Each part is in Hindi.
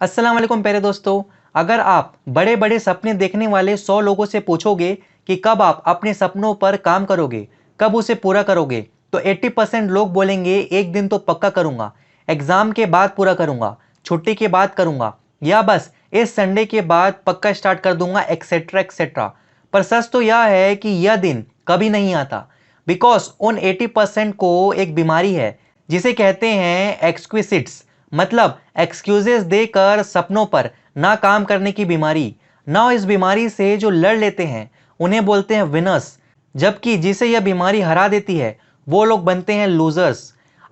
अस्सलाम वालेकुम प्यारे दोस्तों। अगर आप बड़े बड़े सपने देखने वाले 100 लोगों से पूछोगे कि कब आप अपने सपनों पर काम करोगे, कब उसे पूरा करोगे, तो 80% लोग बोलेंगे एक दिन तो पक्का करूंगा, एग्जाम के बाद पूरा करूंगा, छुट्टी के बाद करूंगा, या बस इस संडे के बाद पक्का स्टार्ट कर दूंगा, एक्सेट्रा एक्सेट्रा। पर सच तो यह है कि यह दिन कभी नहीं आता, बिकॉज उन 80% को एक बीमारी है जिसे कहते हैं एक्सक्विसिट्स, मतलब एक्सक्यूजेस देकर सपनों पर ना काम करने की बीमारी। ना इस बीमारी से जो लड़ लेते हैं उन्हें बोलते हैं विनर्स, जबकि जिसे यह बीमारी हरा देती है वो लोग बनते हैं लूजर्स।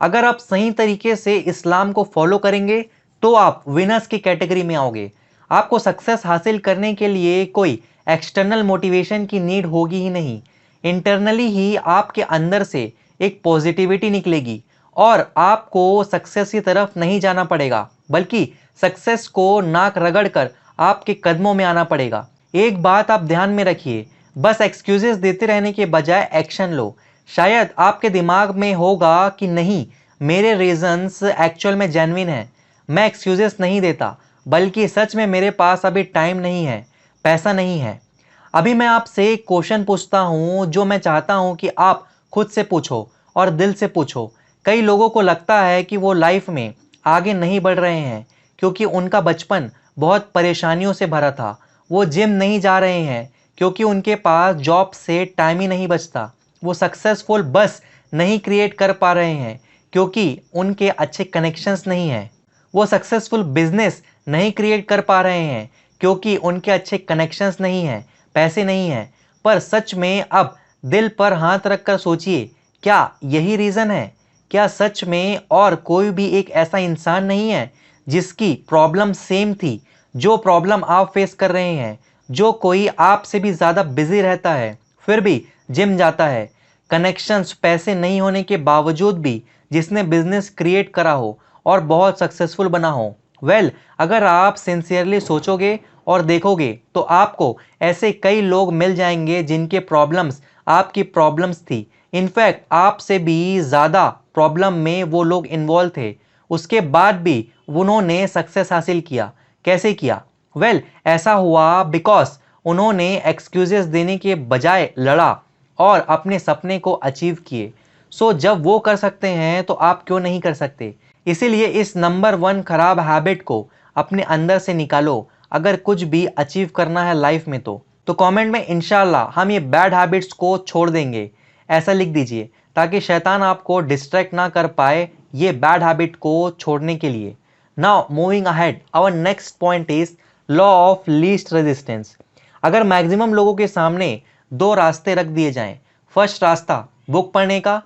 अगर आप सही तरीके से इस्लाम को फॉलो करेंगे तो आप विनर्स की कैटेगरी में आओगे। आपको सक्सेस हासिल करने के लिए कोई एक्सटर्नल मोटिवेशन की नीड होगी ही नहीं। इंटरनली ही आपके अंदर से एक पॉजिटिविटी निकलेगी और आपको सक्सेस की तरफ नहीं जाना पड़ेगा, बल्कि सक्सेस को नाक रगड़ कर आपके कदमों में आना पड़ेगा। एक बात आप ध्यान में रखिए, बस एक्सक्यूजेस देते रहने के बजाय एक्शन लो। शायद आपके दिमाग में होगा कि नहीं, मेरे रीजंस एक्चुअल में जेन्युइन है, मैं एक्सक्यूजेस नहीं देता, बल्कि सच में मेरे पास अभी टाइम नहीं है, पैसा नहीं है। अभी मैं आपसे एक क्वेश्चन पूछता हूँ जो मैं चाहता हूँ कि आप खुद से पूछो और दिल से पूछो। कई लोगों को लगता है कि वो लाइफ में आगे नहीं बढ़ रहे हैं क्योंकि उनका बचपन बहुत परेशानियों से भरा था। वो जिम नहीं जा रहे हैं क्योंकि उनके पास जॉब से टाइम ही नहीं बचता। वो सक्सेसफुल बस नहीं क्रिएट कर पा रहे हैं क्योंकि उनके अच्छे कनेक्शंस नहीं हैं। वो सक्सेसफुल बिजनेस नहीं क्रिएट कर पा रहे हैं क्योंकि उनके अच्छे कनेक्शंस नहीं हैं, पैसे नहीं हैं। पर सच में अब दिल पर हाथ रखकर सोचिए, क्या यही रीज़न है? क्या सच में और कोई भी एक ऐसा इंसान नहीं है जिसकी प्रॉब्लम सेम थी, जो प्रॉब्लम आप फेस कर रहे हैं? जो कोई आपसे भी ज़्यादा बिजी रहता है फिर भी जिम जाता है, कनेक्शंस पैसे नहीं होने के बावजूद भी जिसने बिजनेस क्रिएट करा हो और बहुत सक्सेसफुल बना हो। अगर आप सिंसियरली सोचोगे और देखोगे तो आपको ऐसे कई लोग मिल जाएंगे जिनके प्रॉब्लम्स आपकी प्रॉब्लम्स थी। इनफैक्ट आपसे भी ज़्यादा प्रॉब्लम में वो लोग इन्वॉल्व थे, उसके बाद भी उन्होंने सक्सेस हासिल किया। कैसे किया? ऐसा हुआ बिकॉज उन्होंने एक्सक्यूजेस देने के बजाय लड़ा और अपने सपने को अचीव किए। जब वो कर सकते हैं तो आप क्यों नहीं कर सकते? इसीलिए इस नंबर 1 खराब हैबिट को अपने अंदर से निकालो अगर कुछ भी अचीव करना है लाइफ में। तो कमेंट में इंशाल्लाह हम ये बैड हैबिट्स को छोड़ देंगे ऐसा लिख दीजिए, ताकि शैतान आपको डिस्ट्रैक्ट ना कर पाए ये बैड हैबिट को छोड़ने के लिए। Now moving ahead, our next point is law of least resistance. अगर मैक्सिमम लोगों के सामने दो रास्ते रख दिए जाएं, फर्स्ट रास्ता बुक पढ़ने का,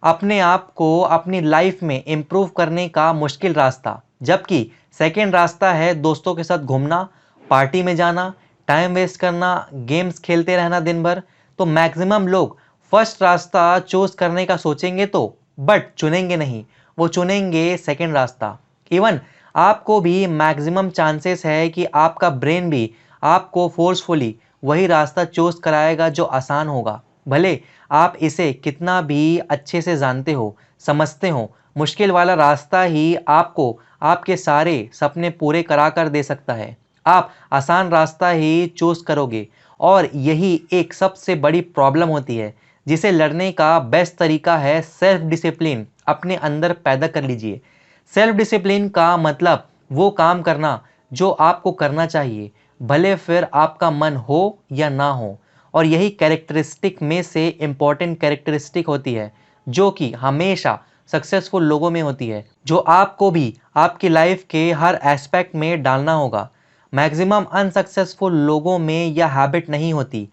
अपने आप को अपनी लाइफ में इम्प्रूव करने का मुश्किल रास्ता, जबकि सेकेंड रास्ता है दोस्तों के साथ घूमना, पार्टी में जाना, टाइम वेस्ट करना, गेम्स खेलते रहना दिन भर। तो मैक्सिमम लोग फर्स्ट रास्ता चूज करने का सोचेंगे तो बट चुनेंगे नहीं, वो चुनेंगे सेकेंड रास्ता। इवन आपको भी मैक्सिमम चांसेस है कि आपका ब्रेन भी आपको फोर्सफुली वही रास्ता चूज कराएगा जो आसान होगा, भले आप इसे कितना भी अच्छे से जानते हो, समझते हो। मुश्किल वाला रास्ता ही आपको आपके सारे सपने पूरे करा कर दे सकता है। आप आसान रास्ता ही चूज करोगे और यही एक सबसे बड़ी प्रॉब्लम होती है, जिसे लड़ने का बेस्ट तरीका है सेल्फ डिसिप्लिन अपने अंदर पैदा कर लीजिए। सेल्फ डिसिप्लिन का मतलब वो काम करना जो आपको करना चाहिए, भले फिर आपका मन हो या ना हो। और यही कैरेक्टरिस्टिक में से इम्पॉर्टेंट कैरेक्टरिस्टिक होती है जो कि हमेशा सक्सेसफुल लोगों में होती है, जो आपको भी आपकी लाइफ के हर एस्पेक्ट में डालना होगा। मैक्सिमम अनसक्सेसफुल लोगों में यह हैबिट नहीं होती।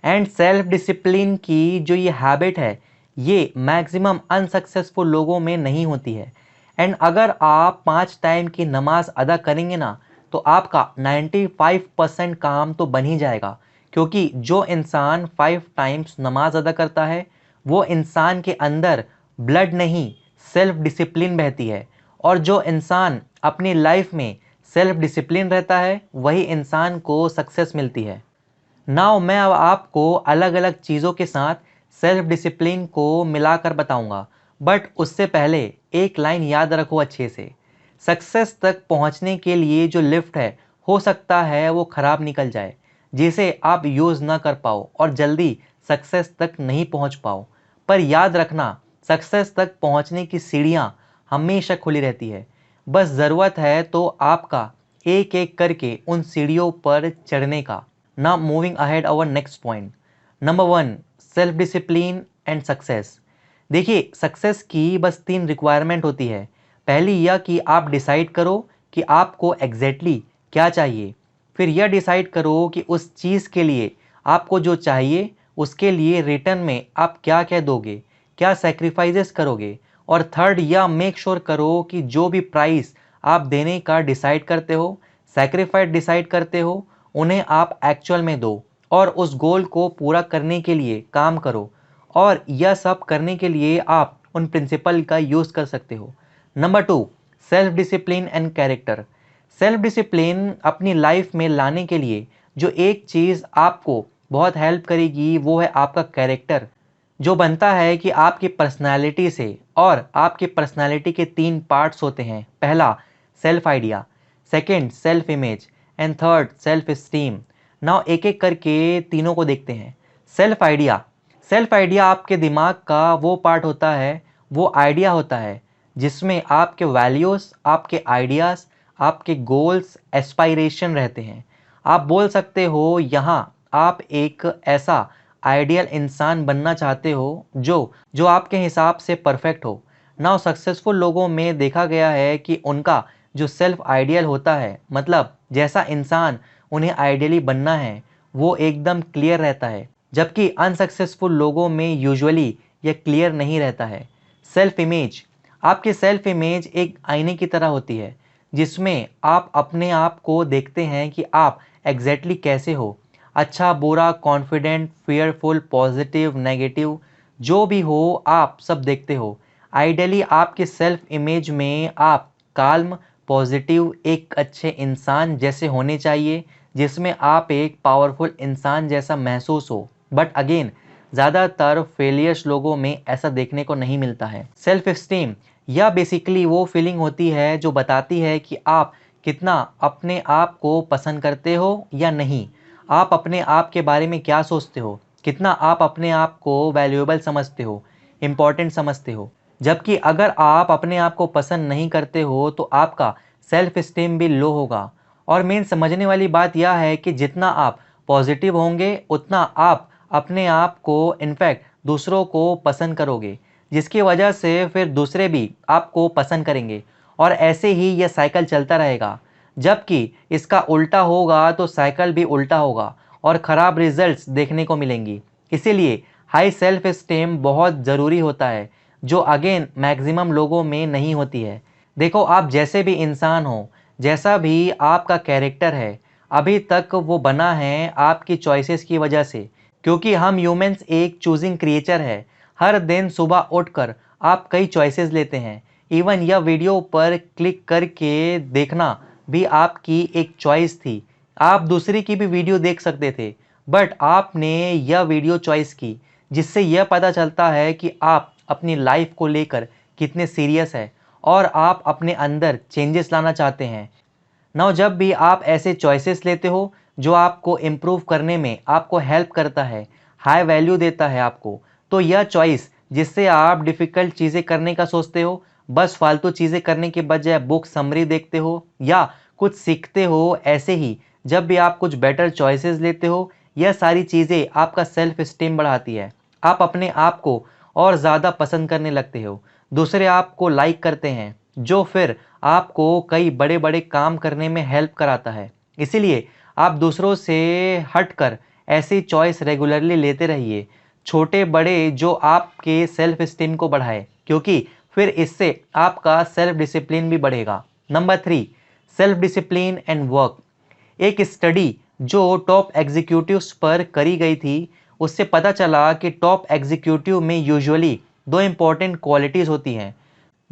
एंड सेल्फ डिसिप्लिन की जो ये हैबिट है, ये मैक्सिमम अनसक्सेसफुल लोगों में नहीं होती है। एंड अगर आप 5 टाइम की नमाज अदा करेंगे ना, तो आपका 95% काम तो बन ही जाएगा। क्योंकि जो इंसान 5 टाइम्स नमाज अदा करता है वो इंसान के अंदर ब्लड नहीं, सेल्फ डिसिप्लिन बहती है। और जो इंसान अपनी लाइफ में सेल्फ डिसिप्लिन रहता है वही इंसान को सक्सेस मिलती है। नाउ मैं अब आपको अलग अलग चीज़ों के साथ सेल्फ डिसिप्लिन को मिलाकर बताऊंगा, बट उससे पहले एक लाइन याद रखो अच्छे से। सक्सेस तक पहुंचने के लिए जो लिफ्ट है हो सकता है वो ख़राब निकल जाए, जिसे आप यूज़ ना कर पाओ और जल्दी सक्सेस तक नहीं पहुंच पाओ। पर याद रखना, सक्सेस तक पहुंचने की सीढ़ियां हमेशा खुली रहती है। बस ज़रूरत है तो आपका एक एक करके उन सीढ़ियों पर चढ़ने का। Now moving ahead our next point. Number 1, self discipline and success. देखिए, सक्सेस की बस 3 रिक्वायरमेंट होती है। पहली यह कि आप डिसाइड करो कि आपको एग्जैक्टली क्या चाहिए। फिर यह डिसाइड करो कि उस चीज़ के लिए आपको जो चाहिए उसके लिए रिटर्न में आप क्या क्या दोगे, क्या सेक्रीफाइसेस करोगे। और थर्ड, यह मेक श्योर करो कि जो भी प्राइस आप देने का डिसाइड करते हो, सेक्रीफाइस डिसाइड करते हो, उन्हें आप एक्चुअल में दो और उस गोल को पूरा करने के लिए काम करो। और यह सब करने के लिए आप उन प्रिंसिपल का यूज़ कर सकते हो। Number 2, self discipline and character. Self discipline अपनी लाइफ में लाने के लिए जो एक चीज़ आपको बहुत हेल्प करेगी वो है आपका कैरेक्टर, जो बनता है कि आपकी पर्सनालिटी से। और आपकी पर्सनालिटी के 3 पार्ट्स होते हैं। पहला, self idea. Second, self image. And third, self esteem. Now एक एक करके तीनों को देखते हैं। Self idea. सेल्फ आइडिया आपके दिमाग का वो पार्ट होता है, वो आइडिया होता है जिसमें आपके वैल्यूज़, आपके आइडियाज़, आपके गोल्स, एस्पायरेशन रहते हैं। आप बोल सकते हो यहाँ आप एक ऐसा आइडियल इंसान बनना चाहते हो जो जो आपके हिसाब से परफेक्ट हो। नाउ सक्सेसफुल लोगों में देखा गया है कि उनका जो सेल्फ आइडियल होता है, मतलब जैसा इंसान उन्हें आइडियली बनना है, वो एकदम क्लियर रहता है। जबकि अनसक्सेसफुल लोगों में यूजुअली यह क्लियर नहीं रहता है। Self image. आपकी सेल्फ इमेज एक आईने की तरह होती है जिसमें आप अपने आप को देखते हैं कि आप एग्जैक्टली कैसे हो। अच्छा, बुरा, कॉन्फिडेंट, फियरफुल, पॉजिटिव, नेगेटिव, जो भी हो आप सब देखते हो। आइडियली आपके सेल्फ इमेज में आप काल्म, पॉजिटिव, एक अच्छे इंसान जैसे होने चाहिए, जिसमें आप एक पावरफुल इंसान जैसा महसूस हो। बट अगेन, ज़्यादातर फेलियर्स लोगों में ऐसा देखने को नहीं मिलता है। सेल्फ इस्टीम, यह बेसिकली वो फीलिंग होती है जो बताती है कि आप कितना अपने आप को पसंद करते हो या नहीं। आप अपने आप के बारे में क्या सोचते हो, कितना आप अपने आप को वैल्यूएबल समझते हो, इम्पॉर्टेंट समझते हो। जबकि अगर आप अपने आप को पसंद नहीं करते हो तो आपका सेल्फ इस्टीम भी लो होगा। और मेन समझने वाली बात यह है कि जितना आप पॉजिटिव होंगे उतना आप अपने आप को, इनफैक्ट दूसरों को पसंद करोगे, जिसकी वजह से फिर दूसरे भी आपको पसंद करेंगे। और ऐसे ही यह साइकिल चलता रहेगा। जबकि इसका उल्टा होगा तो साइकिल भी उल्टा होगा और ख़राब रिजल्ट्स देखने को मिलेंगी। इसीलिए हाई सेल्फ एस्टीम बहुत ज़रूरी होता है, जो अगेन मैक्सिमम लोगों में नहीं होती है। देखो, आप जैसे भी इंसान हो, जैसा भी आपका कैरेक्टर है, अभी तक वो बना है आपकी चॉइसेस की वजह से। क्योंकि हम ह्यूमंस एक चूजिंग क्रिएचर है। हर दिन सुबह उठकर आप कई चॉइसेस लेते हैं। इवन यह वीडियो पर क्लिक करके देखना भी आपकी एक चॉइस थी। आप दूसरी की भी वीडियो देख सकते थे, बट आपने यह वीडियो चॉइस की, जिससे यह पता चलता है कि आप अपनी लाइफ को लेकर कितने सीरियस है और आप अपने अंदर चेंजेस लाना चाहते हैं। नाउ जब भी आप ऐसे चॉइसेस लेते हो जो आपको इम्प्रूव करने में आपको हेल्प करता है, हाई वैल्यू देता है आपको, तो यह चॉइस जिससे आप डिफ़िकल्ट चीज़ें करने का सोचते हो, बस फालतू चीज़ें करने के बजाय बुक समरी देखते हो या कुछ सीखते हो, ऐसे ही जब भी आप कुछ बेटर चॉइसेस लेते हो, यह सारी चीज़ें आपका सेल्फ एस्टीम बढ़ाती है। आप अपने आप को और ज़्यादा पसंद करने लगते हो। दूसरे आपको लाइक करते हैं, जो फिर आपको कई बड़े-बड़े काम करने में हेल्प कराता है। इसीलिए आप दूसरों से हटकर ऐसी चॉइस रेगुलरली लेते रहिए, छोटे-बड़े, जो आपके सेल्फ एस्टीम को बढ़ाए, क्योंकि फिर इससे आपका सेल्फ डिसिप्लिन भी बढ़ेगा। Number 3, self discipline and work. एक स्टडी जो टॉप एग्जीक्यूटिव्स पर करी गई थी, उससे पता चला कि टॉप एग्जीक्यूटिव में यूजुअली 2 इंपॉर्टेंट क्वालिटीज़ होती हैं।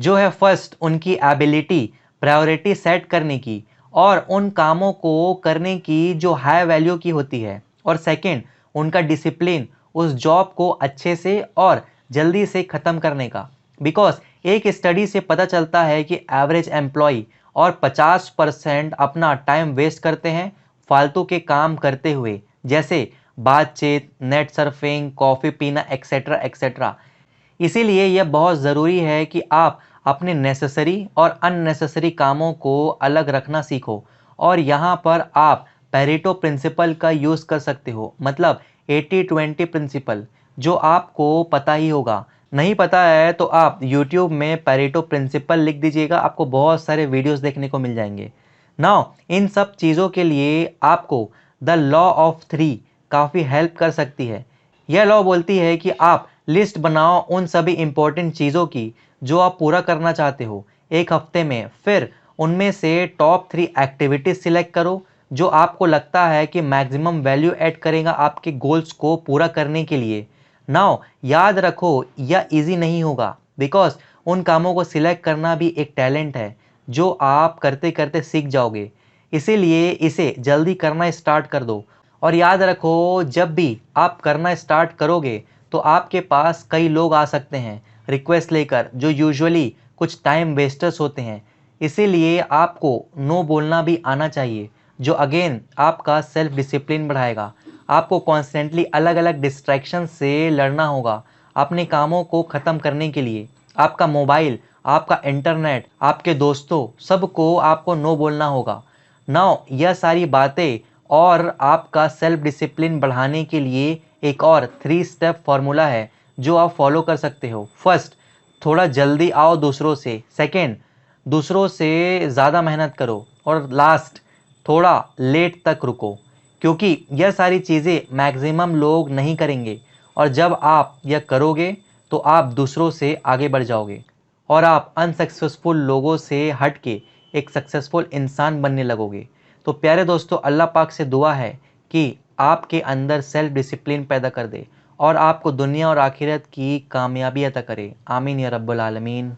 जो है फर्स्ट, उनकी एबिलिटी प्रायोरिटी सेट करने की और उन कामों को करने की जो हाई वैल्यू की होती है। और सेकंड, उनका डिसिप्लिन उस जॉब को अच्छे से और जल्दी से ख़त्म करने का। बिकॉज एक स्टडी से पता चलता है कि एवरेज एम्प्लॉय और 50% अपना टाइम वेस्ट करते हैं फालतू के काम करते हुए, जैसे बातचीत, नेट सर्फिंग, कॉफ़ी पीना, एक्सेट्रा एक्सेट्रा। इसीलिए यह बहुत ज़रूरी है कि आप अपने नेसेसरी और अननेसेसरी कामों को अलग रखना सीखो। और यहाँ पर आप पेरेटो प्रिंसिपल का यूज़ कर सकते हो, मतलब 80-20 प्रिंसिपल, जो आपको पता ही होगा। नहीं पता है तो आप यूट्यूब में पेरेटो प्रिंसिपल लिख दीजिएगा, आपको बहुत सारे वीडियोस देखने को मिल जाएंगे। नाउ इन सब चीज़ों के लिए आपको द लॉ ऑफ 3 काफ़ी हेल्प कर सकती है। यह लॉ बोलती है कि आप लिस्ट बनाओ उन सभी इंपॉर्टेंट चीज़ों की जो आप पूरा करना चाहते हो एक हफ्ते में। फिर उनमें से टॉप 3 एक्टिविटीज सिलेक्ट करो जो आपको लगता है कि मैक्सिमम वैल्यू ऐड करेगा आपके गोल्स को पूरा करने के लिए। नाउ याद रखो यह इजी नहीं होगा, बिकॉज उन कामों को सिलेक्ट करना भी एक टैलेंट है जो आप करते करते सीख जाओगे। इसीलिए इसे जल्दी करना स्टार्ट कर दो। और याद रखो जब भी आप करना स्टार्ट करोगे तो आपके पास कई लोग आ सकते हैं रिक्वेस्ट लेकर, जो यूजुअली कुछ टाइम वेस्टर्स होते हैं। इसीलिए आपको नो बोलना भी आना चाहिए, जो अगेन आपका सेल्फ डिसिप्लिन बढ़ाएगा। आपको कॉन्स्टेंटली अलग अलग डिस्ट्रैक्शन से लड़ना होगा अपने कामों को ख़त्म करने के लिए। आपका मोबाइल, आपका इंटरनेट, आपके दोस्तों, सबको आपको नो बोलना होगा। नाउ यह सारी बातें और आपका सेल्फ डिसिप्लिन बढ़ाने के लिए एक और 3 स्टेप फार्मूला है जो आप फॉलो कर सकते हो। फर्स्ट, थोड़ा जल्दी आओ दूसरों से। सेकंड, दूसरों से ज़्यादा मेहनत करो। और लास्ट, थोड़ा लेट तक रुको, क्योंकि यह सारी चीज़ें मैक्सिमम लोग नहीं करेंगे। और जब आप यह करोगे तो आप दूसरों से आगे बढ़ जाओगे और आप अनसक्सेसफुल लोगों से हट के एक सक्सेसफुल इंसान बनने लगोगे। तो प्यारे दोस्तों, अल्लाह पाक से दुआ है कि आपके अंदर सेल्फ डिसिप्लिन पैदा कर दे और आपको दुनिया और आखिरत की कामयाबी अता करे। आमीन या रब्बुल आलमीन।